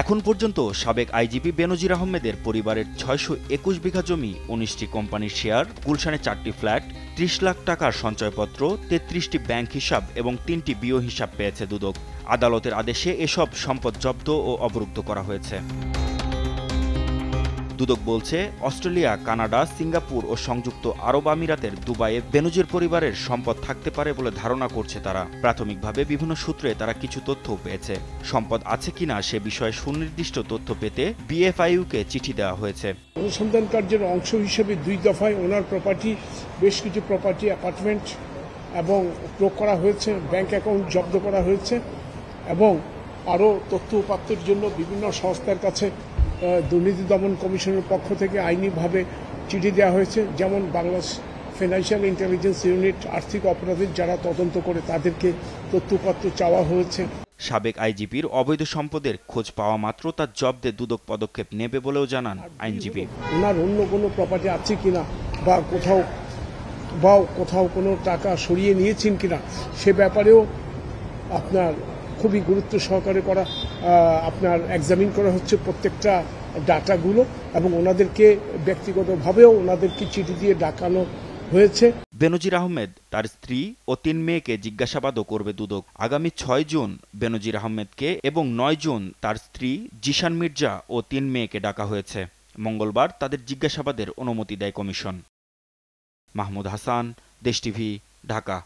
এখন পর্যন্ত সাবেক আইজিপি বেনজির আহমেদের পরিবারের ৬২১ বিঘা জমি, ১৯টি কোম্পানির শেয়ার, গুলশানে ৪টি ফ্ল্যাট, ৩০ লাখ টাকার সঞ্চয়পত্র, ৩৩টি ব্যাংক হিসাব এবং ৩টি বিও হিসাব পেয়েছে দুদক। আদালতের আদেশে এসব সম্পদ জব্দ ও অবরুদ্ধ করা হয়েছে। দুদক বলছে, অস্ট্রেলিয়া, কানাডা, সিঙ্গাপুর ও সংযুক্ত আরব আমিরাতের দুবাইয়ে বেনজির পরিবারের সম্পদ থাকতে পারে বলে ধারণা করছে তারা। প্রাথমিকভাবে বিভিন্ন সূত্রে তারা কিছু তথ্যও পেয়েছে। সম্পদ আছে কিনা সে বিষয়ে সুনির্দিষ্ট তথ্য পেতে বিএফআইইউকে চিঠি দেওয়া হয়েছে। অনুসন্ধান কার্যের অংশ হিসেবে ২ দফায় ওনার প্রপার্টি, বেশ কিছু প্রপার্টি, অ্যাপার্টমেন্ট এবং ক্রয় করা হয়েছে, ব্যাংক অ্যাকাউন্ট জব্দ করা হয়েছে এবং আরও তথ্য উপাত্তের জন্য বিভিন্ন সংস্থার কাছে দুর্নীতি দমন কমিশনের পক্ষ থেকে আইনিভাবে চিঠি দেওয়া হয়েছে। যেমন বাংলাদেশ ফিনান্সিয়াল ইন্টেলিজেন্স ইউনিট, আর্থিক অপরাধের যারা তদন্ত করে তাদেরকে তথ্যপত্র চাওয়া হয়েছে। সাবেক আইজিপির অবৈধ সম্পদের খোঁজ পাওয়া মাত্র তার জব্দে দুদক পদক্ষেপ নেবে বলেও জানান আইনজীবী। ওনার অন্য কোনো প্রপার্টি আছে কিনা বা কোথাও কোনো টাকা সরিয়ে নিয়েছেন কিনা সে ব্যাপারেও আপনার খুবই গুরুত্ব সহকারে আপনার এক্সামিন করা হচ্ছে প্রত্যেকটা ডাটাগুলো এবং ওনাদেরকে ব্যক্তিগতভাবেও ওনাদেরকে চিঠি দিয়ে ডাকানো হয়েছে। বেনজির আহমেদ, তার স্ত্রী ও ৩ মেয়েকে জিজ্ঞাসাবাদও করবে দুদক। আগামী ৬ জুন বেনজির আহমেদকে এবং ৯ জুন তার স্ত্রী জিশান মির্জা ও ৩ মেয়েকে ডাকা হয়েছে। মঙ্গলবার তাদের জিজ্ঞাসাবাদের অনুমতি দেয় কমিশন। মাহমুদ হাসান, দেশ টিভি, ঢাকা।